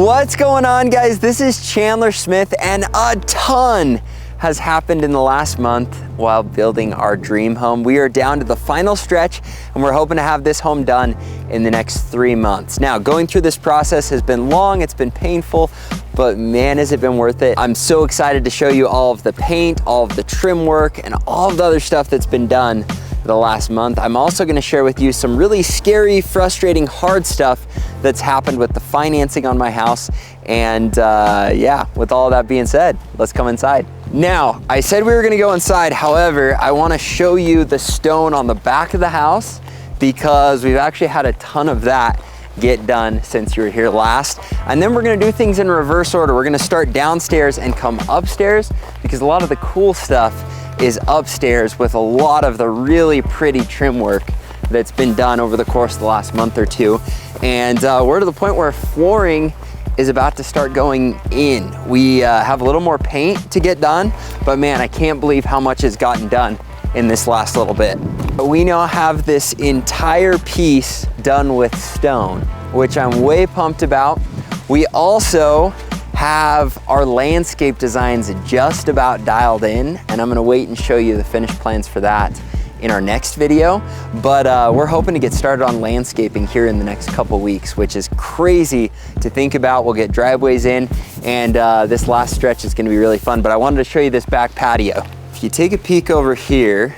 What's going on, guys? This is Chandler Smith, and a ton has happened in the last month while building our dream home. We are down to the final stretch, and we're hoping to have this home done in the next 3 months. Now, going through this process has been long, it's been painful, but man, has it been worth it. I'm so excited to show you all of the paint, all of the trim work, and all of the other stuff that's been done the last month. I'm also gonna share with you some really scary, frustrating, hard stuff that's happened with the financing on my house. And yeah, with all that being said, let's come inside. Now, I said we were gonna go inside. However, I wanna show you the stone on the back of the house because we've actually had a ton of that get done since you were here last. And then we're gonna do things in reverse order. We're gonna start downstairs and come upstairs because a lot of the cool stuff is upstairs with a lot of the really pretty trim work that's been done over the course of the last month or two. And we're to the point where flooring is about to start going in. We have a little more paint to get done, but man, I can't believe how much has gotten done in this last little bit. We now have this entire piece done with stone, which I'm way pumped about. We also have our landscape designs just about dialed in, and I'm gonna wait and show you the finished plans for that in our next video. But we're hoping to get started on landscaping here in the next couple weeks, which is crazy to think about. We'll get driveways in, and this last stretch is gonna be really fun. But I wanted to show you this back patio. If you take a peek over here,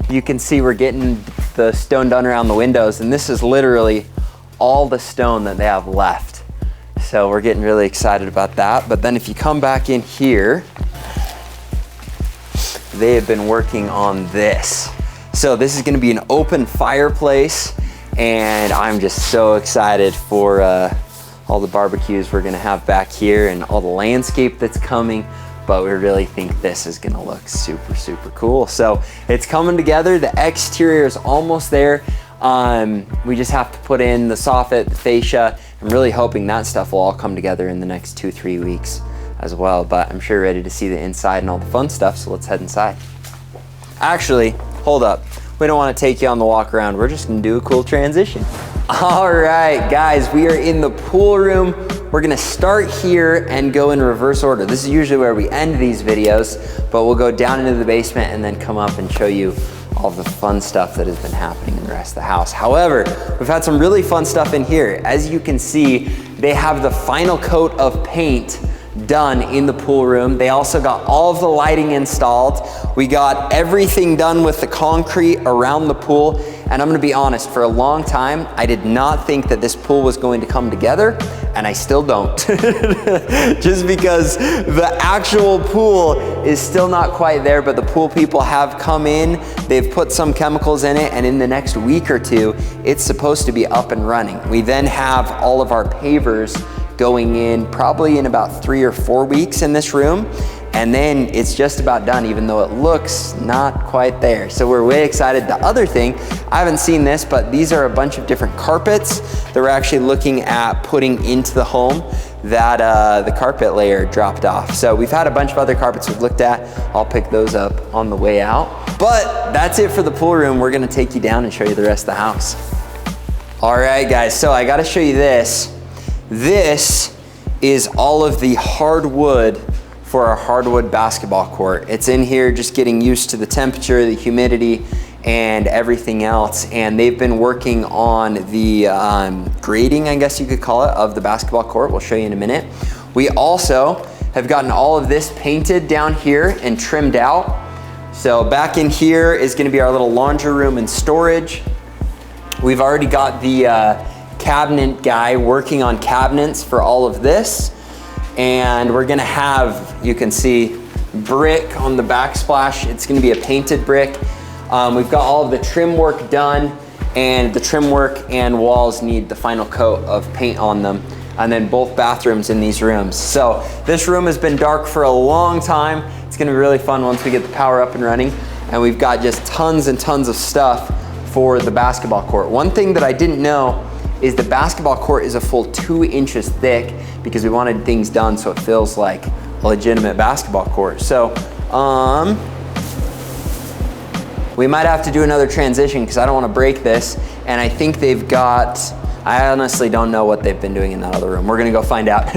you can see we're getting the stone done around the windows, and this is literally all the stone that they have left. So we're getting really excited about that. But then if you come back in here, they have been working on this. So this is gonna be an open fireplace, and I'm just so excited for all the barbecues we're gonna have back here and all the landscape that's coming. But we really think this is gonna look super, super cool. So it's coming together. The exterior is almost there. We just have to put in the soffit, the fascia. I'm really hoping that stuff will all come together in the next 2-3 weeks as well. But I'm sure you're ready to see the inside and all the fun stuff, so let's head inside. Actually, hold up. We don't want to take you on the walk around. We're just gonna do a cool transition. All right, guys, we are in the pool room. We're gonna start here and go in reverse order. This is usually where we end these videos, but we'll go down into the basement and then come up and show you all the fun stuff that has been happening in the rest of the house. However, we've had some really fun stuff in here. As you can see, they have the final coat of paint done in the pool room. They also got all of the lighting installed. We got everything done with the concrete around the pool. And I'm gonna be honest, for a long time, I did not think that this pool was going to come together, and I still don't. Just because the actual pool is still not quite there, but the pool people have come in, they've put some chemicals in it, and in the next week or two, it's supposed to be up and running. We then have all of our pavers going in probably in about 3 or 4 weeks in this room. And then it's just about done, even though it looks not quite there. So we're way excited. The other thing, I haven't seen this, but these are a bunch of different carpets that we're actually looking at putting into the home that the carpet layer dropped off. So we've had a bunch of other carpets we've looked at. I'll pick those up on the way out. But that's it for the pool room. We're gonna take you down and show you the rest of the house. All right, guys, so I gotta show you this. This is all of the hardwood for our hardwood basketball court. It's in here just getting used to the temperature, the humidity, and everything else. And they've been working on the grading, I guess you could call it, of the basketball court. We'll show you in a minute. We also have gotten all of this painted down here and trimmed out. So back in here is gonna be our little laundry room and storage. We've already got the cabinet guy working on cabinets for all of this. And we're gonna have, you can see, brick on the backsplash. It's gonna be a painted brick. We've got all of the trim work done, and the trim work and walls need the final coat of paint on them. And then both bathrooms in these rooms. So this room has been dark for a long time. It's gonna be really fun once we get the power up and running. And we've got just tons and tons of stuff for the basketball court. One thing that I didn't know is the basketball court is a full 2 inches thick because we wanted things done so it feels like a legitimate basketball court. So we might have to do another transition because I don't want to break this. And I think they've got I honestly don't know what they've been doing in that other room. We're gonna go find out.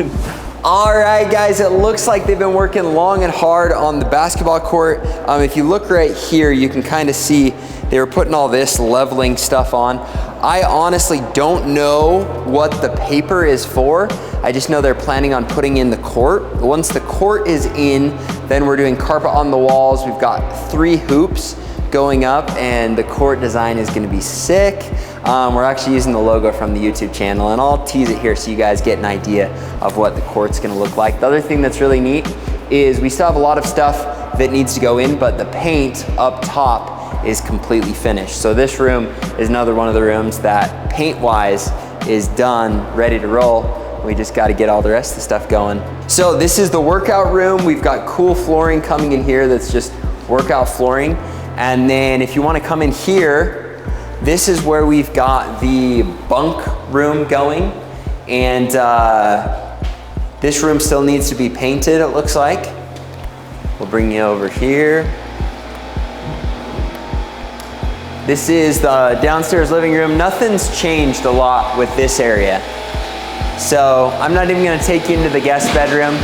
All right, guys, it looks like they've been working long and hard on the basketball court. If you look right here, you can kind of see they were putting all this leveling stuff on. I honestly don't know what the paper is for. I just know they're planning on putting in the court. Once the court is in, then we're doing carpet on the walls. We've got 3 hoops going up, and the court design is gonna be sick. We're actually using the logo from the YouTube channel, and I'll tease it here so you guys get an idea of what the court's gonna look like. The other thing that's really neat is we still have a lot of stuff that needs to go in, but the paint up top is completely finished. So this room is another one of the rooms that paint-wise is done, ready to roll. We just got to get all the rest of the stuff going. So this is the workout room. We've got cool flooring coming in here that's just workout flooring. And then if you want to come in here, this is where we've got the bunk room going. And this room still needs to be painted, it looks like. We'll bring you over here. This is the downstairs living room. Nothing's changed a lot with this area. So I'm not even gonna take you into the guest bedroom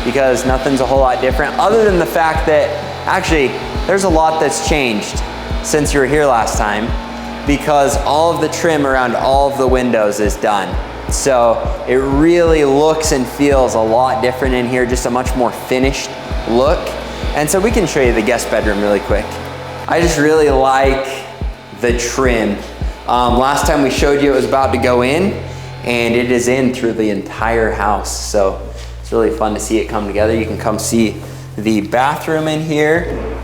because nothing's a whole lot different, other than the fact that actually there's a lot that's changed since you were here last time, because all of the trim around all of the windows is done. So it really looks and feels a lot different in here, just a much more finished look. And so we can show you the guest bedroom really quick. I just really like the trim. Last time we showed you it was about to go in, and it is in through the entire house. So it's really fun to see it come together. You can come see the bathroom in here.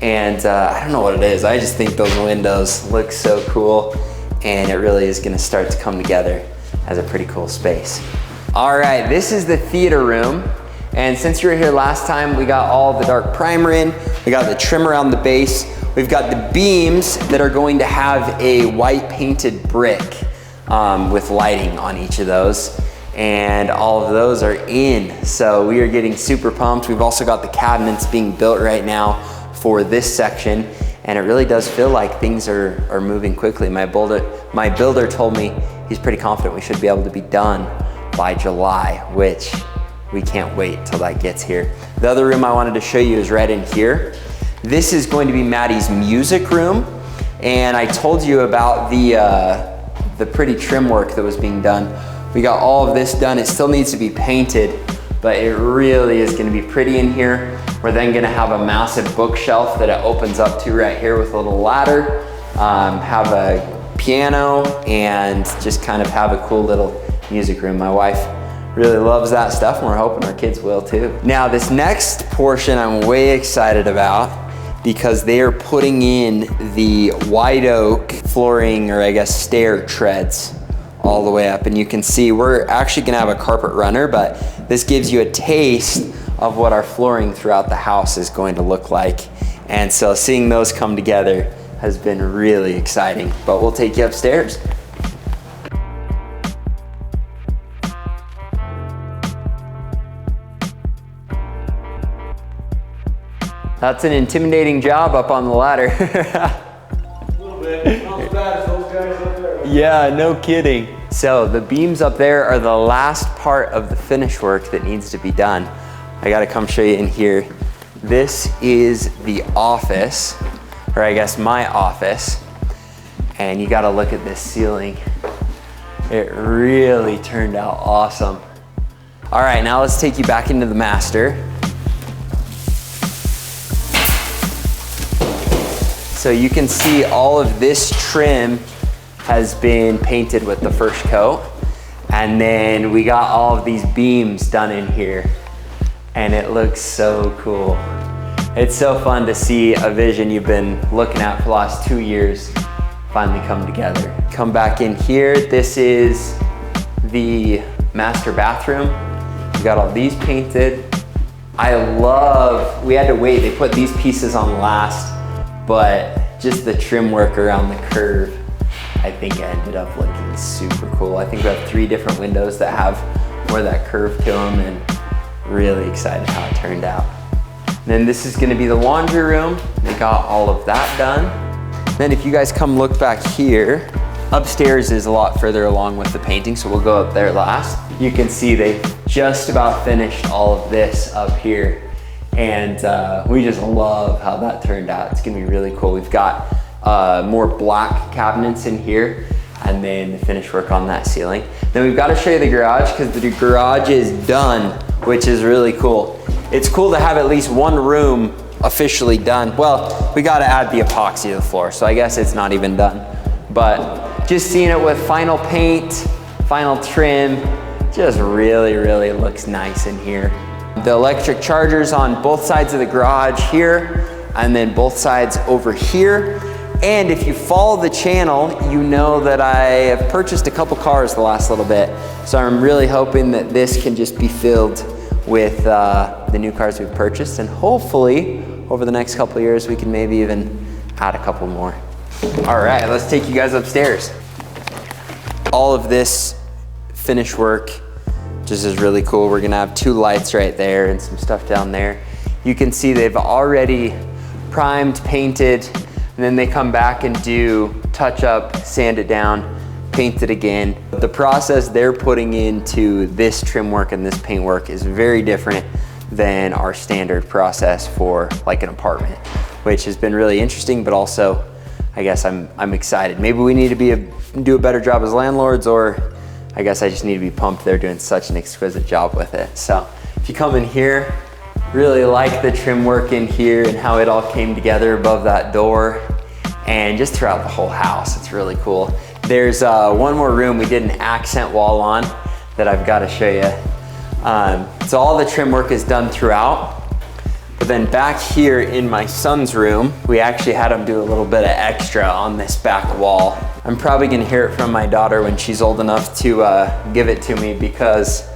And I don't know what it is. I just think those windows look so cool, and it really is gonna start to come together as a pretty cool space. All right, this is the theater room. And since you were here last time, we got all the dark primer in. We got the trim around the base. We've got the beams that are going to have a white painted brick with lighting on each of those. And all of those are in. So we are getting super pumped. We've also got the cabinets being built right now for this section. And it really does feel like things are moving quickly. My builder told me he's pretty confident we should be able to be done by July, which we can't wait till that gets here. The other room I wanted to show you is right in here. This is going to be Maddie's music room. And I told you about the pretty trim work that was being done. We got all of this done. It still needs to be painted, but it really is gonna be pretty in here. We're then gonna have a massive bookshelf that it opens up to right here with a little ladder, have a piano, and just kind of have a cool little music room. My wife really loves that stuff, and we're hoping our kids will too. Now this next portion I'm way excited about, because they are putting in the white oak flooring, or I guess stair treads, all the way up. And you can see we're actually gonna have a carpet runner, but this gives you a taste of what our flooring throughout the house is going to look like. And so seeing those come together has been really exciting, but we'll take you upstairs. That's an intimidating job up on the ladder. A little bit, not as bad as those guys up there. Yeah, no kidding. So the beams up there are the last part of the finish work that needs to be done. I gotta come show you in here. This is the office, or I guess my office. And you gotta look at this ceiling. It really turned out awesome. All right, now let's take you back into the master. So you can see all of this trim has been painted with the first coat. And then we got all of these beams done in here. And it looks so cool. It's so fun to see a vision you've been looking at for the last 2 years finally come together. Come back in here. This is the master bathroom. We got all these painted. We had to wait, they put these pieces on last, but just the trim work around the curve, I think ended up looking super cool. I think we have 3 different windows that have more of that curve to them, and really excited how it turned out. And then this is gonna be the laundry room. They got all of that done. Then if you guys come look back here, Upstairs is a lot further along with the painting, so we'll go up there last. You can see they just about finished all of this up here. And we just love how that turned out. It's gonna be really cool. We've got more black cabinets in here, and then the finish work on that ceiling. Then we've got to show you the garage, because the garage is done, which is really cool. It's cool to have at least one room officially done. Well, we got to add the epoxy to the floor, so I guess it's not even done. But just seeing it with final paint, final trim, just really, really looks nice in here. The electric chargers on both sides of the garage here, and then both sides over here. And if you follow the channel, you know that I have purchased a couple cars the last little bit. So I'm really hoping that this can just be filled with the new cars we've purchased. And hopefully, over the next couple of years, we can maybe even add a couple more. All right, let's take you guys upstairs. All of this finish work just is really cool. We're gonna have 2 lights right there and some stuff down there. You can see they've already primed, painted, and then they come back and do touch up, sand it down, paint it again. The process they're putting into this trim work and this paint work is very different than our standard process for like an apartment, which has been really interesting, but also I guess I'm excited. Maybe we need to do a better job as landlords, or I guess I just need to be pumped. They're doing such an exquisite job with it. So if you come in here, really like the trim work in here and how it all came together above that door, and just throughout the whole house. It's really cool. There's one more room we did an accent wall on that I've got to show you. So all the trim work is done throughout. But then back here in my son's room, we actually had him do a little bit of extra on this back wall. I'm probably gonna hear it from my daughter when she's old enough to give it to me, because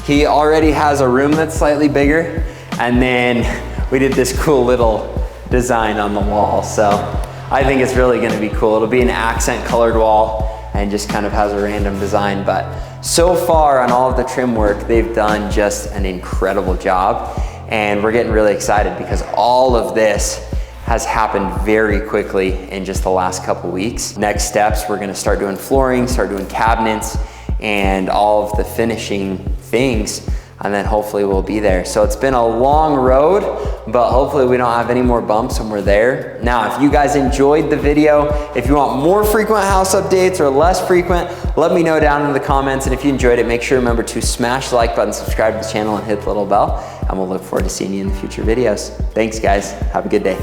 he already has a room that's slightly bigger, and then we did this cool little design on the wall. So I think it's really gonna be cool. It'll be an accent colored wall and just kind of has a random design. But so far on all of the trim work, they've done just an incredible job. And we're getting really excited because all of this has happened very quickly in just the last couple weeks. Next steps, we're gonna start doing flooring, start doing cabinets, and all of the finishing things, and then hopefully we'll be there. So it's been a long road, but hopefully we don't have any more bumps when we're there. Now, if you guys enjoyed the video, if you want more frequent house updates or less frequent, let me know down in the comments. And if you enjoyed it, make sure to remember to smash the like button, subscribe to the channel, and hit the little bell. And we'll look forward to seeing you in the future videos. Thanks, guys. Have a good day.